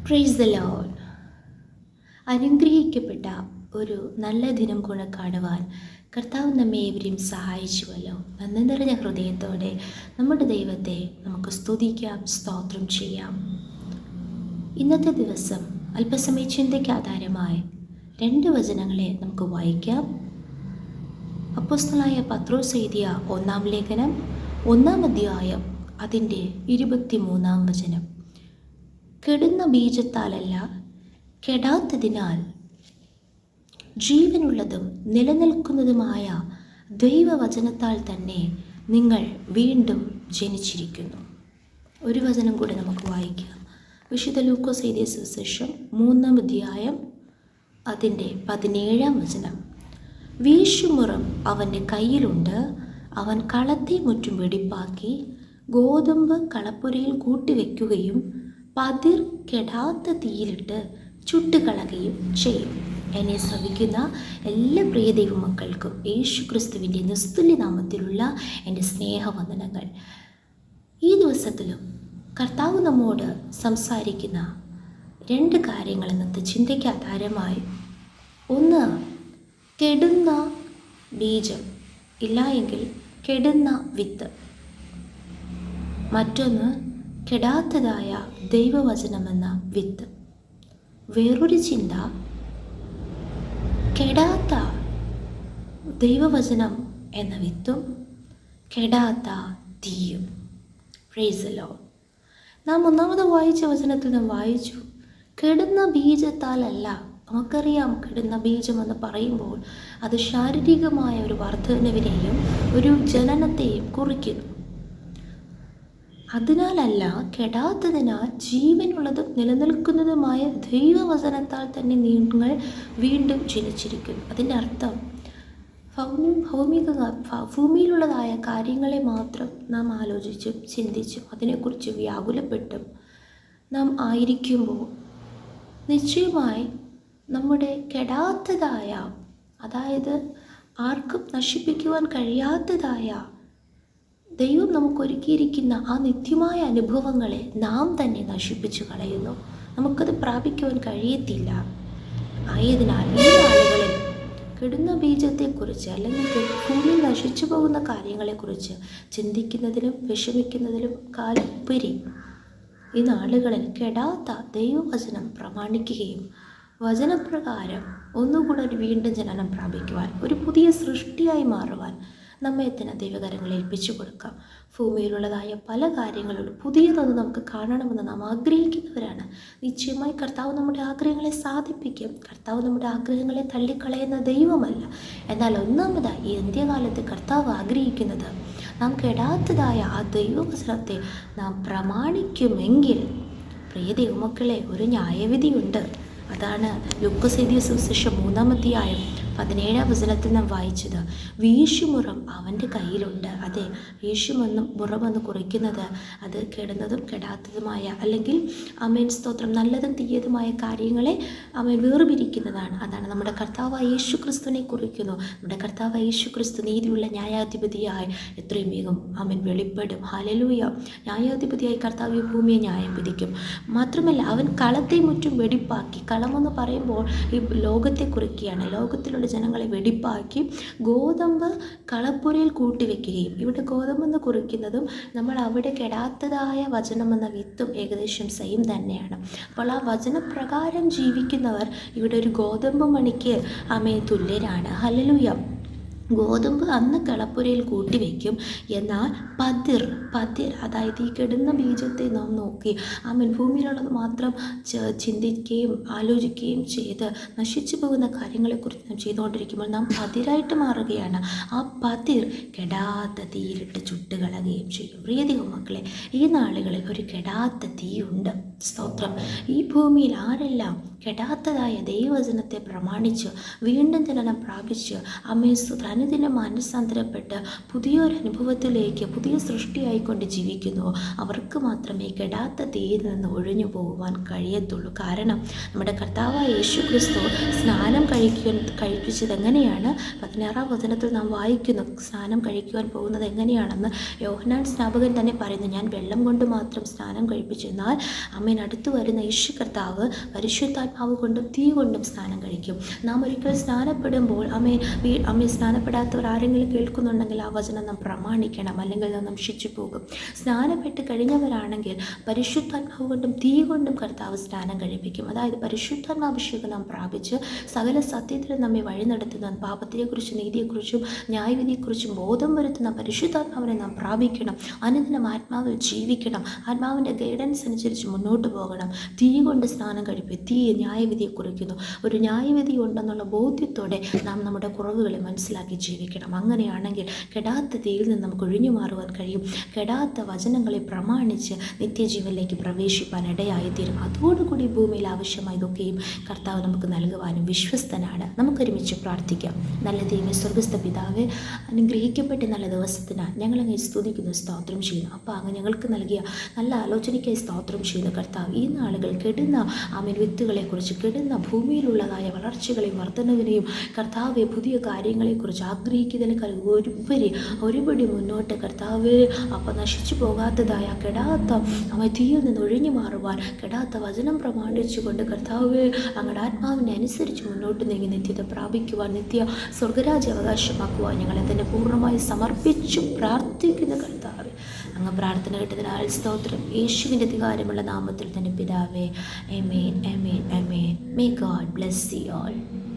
Praise the Lord. അനുഗ്രഹിക്കപ്പെട്ട ഒരു നല്ല ദിനം കൂടെ കാണുവാൻ കർത്താവ് നമ്മെ ഏവരെയും സഹായിച്ചുവല്ലോ. നന്ദി നിറഞ്ഞ ഹൃദയത്തോടെ നമ്മുടെ ദൈവത്തെ നമുക്ക് സ്തുതിക്കാം, സ്തോത്രം ചെയ്യാം. ഇന്നത്തെ ദിവസം അല്പസമയ ചിന്തയ്ക്ക് ആധാരമായി 2 വചനങ്ങളെ നമുക്ക് വായിക്കാം. അപ്പോസ്തലനായ പത്രോസ് എഴുതിയ 1-ാം ലേഖനം 1-ാം അധ്യായം അതിൻ്റെ 23-ാം വചനം. കെടുന്ന ബീജത്താലല്ല, കെടാത്തതിനാൽ ജീവനുള്ളതും നിലനിൽക്കുന്നതുമായ ദൈവവചനത്താൽ തന്നെ നിങ്ങൾ വീണ്ടും ജനിച്ചിരിക്കുന്നു. ഒരു വചനം കൂടെ നമുക്ക് വായിക്കാം. വിശുദ്ധ ലൂക്കോസ് എഴുതിയ സുവിശേഷം 3-ാം അധ്യായം അതിൻ്റെ 17-ാം വചനം. വീശുമുറം അവൻ്റെ കയ്യിലുണ്ട്, അവൻ കളത്തെ മുറ്റും വെടിപ്പാക്കി ഗോതമ്പ് കളപ്പുരയിൽ കൂട്ടിവെക്കുകയും പതിർ കെടാത്ത തീയിലിട്ട് ചുട്ടുകളയുകയും ചെയ്യും. എന്നെ ശ്രവിക്കുന്ന എല്ലാ പ്രിയ ദൈവമക്കൾക്കും യേശു ക്രിസ്തുവിൻ്റെ നിസ്തുല്യ നാമത്തിലുള്ള എൻ്റെ സ്നേഹവന്ദനങ്ങൾ. ഈ ദിവസത്തിലും കർത്താവ് നമ്മോട് സംസാരിക്കുന്ന 2 കാര്യങ്ങൾ ഇന്നത്തെ ചിന്തയ്ക്ക് ആധാരമായി. ഒന്ന്, കെടുന്ന ബീജം, ഇല്ല എങ്കിൽ കെടുന്ന വിത്ത്. മറ്റൊന്ന്, കെടാത്തതായ ദൈവവചനമെന്ന വിത്ത്. വേറൊരു ചിന്ത, കെടാത്ത ദൈവവചനം എന്ന വിത്തും കെടാത്ത തീയും. Praise the Lord. നാം 1-ാമത് വായിച്ച വചനത്തിൽ നാം വായിച്ചു, കെടുന്ന ബീജത്താലല്ല. നമുക്കറിയാം, കെടുന്ന ബീജമെന്ന് പറയുമ്പോൾ അത് ശാരീരികമായ ഒരു വർധനവിനെയും ഒരു ജനനത്തെയും കുറിക്കുന്നു. അതിനാലല്ല, കെടാത്തതിനാൽ ജീവനുള്ളതും നിലനിൽക്കുന്നതുമായ ദൈവവചനത്താൽ തന്നെ നിങ്ങൾ വീണ്ടും ജനിച്ചിരിക്കുന്നു. അതിൻ്റെ അർത്ഥം ഭൂമിയിലുള്ളതായ കാര്യങ്ങളെ മാത്രം നാം ആലോചിച്ചും ചിന്തിച്ചും അതിനെക്കുറിച്ച് വ്യാകുലപ്പെട്ടും നാം ആയിരിക്കുമ്പോൾ നിശ്ചയമായി നമ്മുടെ കെടാത്തതായ, അതായത് ആർക്കും നശിപ്പിക്കുവാൻ കഴിയാത്തതായ ദൈവം നമുക്കൊരുക്കിയിരിക്കുന്ന ആ നിത്യമായ അനുഭവങ്ങളെ നാം തന്നെ നശിപ്പിച്ചു കളയുന്നു. നമുക്കത് പ്രാപിക്കുവാൻ കഴിയത്തില്ല. ആയതിനാൽ ഈ നാളുകളിൽ കെടുന്ന ബീജത്തെക്കുറിച്ച് അല്ലെങ്കിൽ ഭൂമിയിൽ നശിച്ചു പോകുന്ന കാര്യങ്ങളെക്കുറിച്ച് ചിന്തിക്കുന്നതിലും വിഷമിക്കുന്നതിലും കാലുപരി ഈ നാളുകളിൽ കെടാത്ത ദൈവവചനം പ്രമാണിക്കുകയും വചനപ്രകാരം ഒന്നുകൂടെ ഒരു വീണ്ടും ജനനം പ്രാപിക്കുവാൻ, ഒരു പുതിയ സൃഷ്ടിയായി മാറുവാൻ നമ്മെ തന്നെ ദൈവകരങ്ങളെ ഏൽപ്പിച്ചു കൊടുക്കാം. ഭൂമിയിലുള്ളതായ പല കാര്യങ്ങളും പുതിയതൊന്ന് നമുക്ക് കാണണമെന്ന് നാം ആഗ്രഹിക്കുന്നവരാണ്. നിശ്ചയമായി കർത്താവ് നമ്മുടെ ആഗ്രഹങ്ങളെ സാധിപ്പിക്കും. കർത്താവ് നമ്മുടെ ആഗ്രഹങ്ങളെ തള്ളിക്കളയുന്ന ദൈവമല്ല. എന്നാൽ ഒന്നാമതായി ഈ അന്ത്യകാലത്ത് കർത്താവ് ആഗ്രഹിക്കുന്നത് നാം കെടാത്തതായ ആ ദൈവവചനത്തെ നാം പ്രമാണിക്കുമെങ്കിൽ, പ്രിയ ദൈവമക്കളെ, ഒരു ന്യായവിധിയുണ്ട്. അതാണ് ലൂക്കോസ് എഴുതിയ സുവിശേഷം 3-ാം അധ്യായം 17-ാം വചനത്തിൽ നാം വായിച്ചത്. വീശുമുറം അവൻ്റെ കയ്യിലുണ്ട്. അതെ, വീശുമെന്നും മുറമെന്ന് കുറിക്കുന്നത് അത് കെടുന്നതും കെടാത്തതുമായ, അല്ലെങ്കിൽ ആമേൻ സ്തോത്രം, നല്ലതും തീയതുമായ കാര്യങ്ങളെ വേർപിരിക്കുന്നതാണ്. അതാണ് നമ്മുടെ കർത്താവായ യേശു ക്രിസ്തുവിനെ കുറിക്കുന്നു. നമ്മുടെ കർത്താവായ യേശു ക്രിസ്തു നീതിയുള്ള ന്യായാധിപതിയായി എത്രയും വേഗം വെളിപ്പെടും. ഹല്ലേലൂയ. ന്യായാധിപതിയായി കർത്താവ് ഈ ഭൂമിയെ ന്യായം വിധിക്കും. മാത്രമല്ല, അവൻ കളത്തെ മുറ്റും വെടിപ്പാക്കി. കളമെന്ന് പറയുമ്പോൾ ഈ ലോകത്തെ കുറിക്കുകയാണ്. ലോകത്തിലുള്ള ജനങ്ങളെ വെടിപ്പാക്കി ഗോതമ്പ് കളപ്പുരയിൽ കൂട്ടിവെക്കുകയും. ഇവിടെ ഗോതമ്പെന്ന് കുറിക്കുന്നതും നമ്മൾ അവിടെ കെടാത്തതായ വചനമെന്ന വിത്തും ഏകദേശം സെയിം തന്നെയാണ്. അപ്പോൾ ആ വചനപ്രകാരം ജീവിക്കുന്നവർ ഇവിടെ ഒരു ഗോതമ്പ് മണിക്ക് തുല്യരാണ്. ഹല്ലേലൂയ. ഗോതമ്പ് അന്ന് കളപ്പുരയിൽ കൂട്ടിവെക്കും. എന്നാൽ പതിർ, അതായത് ഈ കെടുന്ന ബീജത്തെ നാം നോക്കി ഭൂമിയിലുള്ളത് മാത്രം ചിന്തിക്കുകയും ആലോചിക്കുകയും ചെയ്ത് നശിച്ചു പോകുന്ന കാര്യങ്ങളെക്കുറിച്ച് നാം ചെയ്തുകൊണ്ടിരിക്കുമ്പോൾ നാം പതിരായിട്ട് മാറുകയാണ്. ആ പതിർ കെടാത്ത തീയിലിട്ട് ചുട്ടുകളയുകയും ചെയ്യും. പ്രിയ ദൈവമക്കളെ, ഈ നാളുകളിൽ ഒരു കെടാത്ത തീയുണ്ട്. സ്തോത്രം. ഈ ഭൂമിയിൽ ആരെല്ലാം കെടാത്തതായ ദൈവവചനത്തെ പ്രമാണിച്ച് വീണ്ടും ജനനം പ്രാപിച്ച് അനുദിനം മാനസാന്തരപ്പെട്ട് പുതിയൊരു അനുഭവത്തിലേക്ക് പുതിയ സൃഷ്ടിയായിക്കൊണ്ട് ജീവിക്കുന്നു, അവർക്ക് മാത്രമേ കെടാത്ത തീയിൽ നിന്ന് ഒഴിഞ്ഞു പോകുവാൻ കഴിയത്തുള്ളൂ. കാരണം നമ്മുടെ കർത്താവായ യേശു ക്രിസ്തു സ്നാനം കഴിപ്പിച്ചത് എങ്ങനെയാണ്? 16-ാം വചനത്തിൽ നാം വായിക്കുന്നു. സ്നാനം കഴിക്കുവാൻ പോകുന്നത് എങ്ങനെയാണെന്ന് യോഹന്നാൻ സ്നാപകൻ തന്നെ പറയുന്നു. ഞാൻ വെള്ളം കൊണ്ട് മാത്രം സ്നാനം കഴിപ്പിച്ചു, എന്നാൽ ആമേൻ അടുത്തു വരുന്ന യേശു കർത്താവ് പരിശുദ്ധാത്മാവ് കൊണ്ടും തീ കൊണ്ടും സ്നാനം കഴിക്കും. നാം ഒരിക്കൽ സ്നാനപ്പെടുമ്പോൾ അമ്മേ സ്നാനപ്പെടാത്തവർ ആരെങ്കിലും കേൾക്കുന്നുണ്ടെങ്കിൽ ആ വചനം നാം പ്രമാണിക്കണം, അല്ലെങ്കിൽ നാം നശിച്ചു പോകും. സ്നാനപ്പെട്ട് കഴിഞ്ഞവരാണെങ്കിൽ പരിശുദ്ധാത്മാവ് കൊണ്ടും തീ കൊണ്ടും കർത്താവ് സ്നാനം കഴിപ്പിക്കും. അതായത് പരിശുദ്ധാത്മാഭിഷേകം നാം പ്രാപിച്ച് സകല സത്യത്തിൽ നമ്മെ വഴി നടത്തുന്ന, പാപത്തെക്കുറിച്ചും നീതിയെക്കുറിച്ചും ന്യായവിധിയെക്കുറിച്ചും ബോധം വരുത്തുന്ന പരിശുദ്ധാത്മാവിനെ നാം പ്രാപിക്കണം. അനുദിനം ആത്മാവിൽ ജീവിക്കണം. ആത്മാവിൻ്റെ ഗൈഡൻസ് അനുസരിച്ച് മുന്നോട്ട് പോകണം. തീ കൊണ്ട് സ്നാനം കഴിപ്പിക്കും. തീ ന്യായവിധിയെ കുറിക്കുന്നു. ഒരു ന്യായവിധി ഉണ്ടെന്നുള്ള ബോധ്യത്തോടെ നാം നമ്മുടെ കുറവുകളെ മനസ്സിലാക്കി ജീവിക്കണം. അങ്ങനെയാണെങ്കിൽ കെടാത്ത തീയിൽ നിന്ന് നമുക്ക് ഒഴിഞ്ഞു മാറുവാൻ കഴിയും. കെടാത്ത വചനങ്ങളെ പ്രമാണിച്ച് നിത്യജീവനിലേക്ക് പ്രവേശിപ്പാൻ ഇടയായിത്തീരും. അതോടുകൂടി ഭൂമിയിൽ ആവശ്യമായതൊക്കെയും കർത്താവ് നമുക്ക് നൽകുവാനും വിശ്വസ്തനാണ്. നമുക്കൊരുമിച്ച് പ്രാർത്ഥിക്കാം. നല്ല ദൈവമേ, സ്വർഗ്ഗസ്ഥ പിതാവേ, അനുഗ്രഹിക്കപ്പെട്ട നല്ല ദിവസത്തിനാണ് ഞങ്ങളങ്ങ് സ്തുതിക്കുന്നു, സ്തോത്രം ചെയ്യുന്നു. അപ്പോൾ അങ്ങ് ഞങ്ങൾക്ക് നൽകിയ നല്ല ആലോചനയ്ക്കായി സ്തോത്രം ചെയ്യുന്നു കർത്താവ്. ഈ നാളുകൾ കെടുന്ന വിത്തുകളെക്കുറിച്ച്, കെടുന്ന ഭൂമിയിലുള്ളതായ വളർച്ചകളെയും വർധനവിനെയും കർത്താവെ, പുതിയ കാര്യങ്ങളെക്കുറിച്ച് ആഗ്രഹിക്കുന്നതിനേക്കാൾ ഒരുപടി മുന്നോട്ട് കർത്താവെ, അപ്പം നശിച്ചു പോകാത്തതായ കെടാത്ത തീയിൽ നിന്ന് ഒഴിഞ്ഞു മാറുവാൻ, കെടാത്ത വചനം പ്രമാണിച്ചുകൊണ്ട് കർത്താവെ അങ്ങയുടെ ആത്മാവിനെ അനുസരിച്ച് മുന്നോട്ട് നീങ്ങി നിത്യത പ്രാപിക്കുവാൻ, നിത്യ സ്വർഗരാജ്യ അവകാശമാക്കുവാൻ ഞങ്ങളെ തന്നെ പൂർണ്ണമായി സമർപ്പിച്ചു പ്രാർത്ഥിക്കുന്ന കർത്താവെ, അങ്ങ് പ്രാർത്ഥന കേട്ടതിനാൽ സ്തോത്രം. യേശുവിൻ്റെ അധികാരമുള്ള നാമത്തിൽ തന്നെ പിതാവേ. ആമേൻ, ആമേൻ, ആമേൻ. May God bless you all.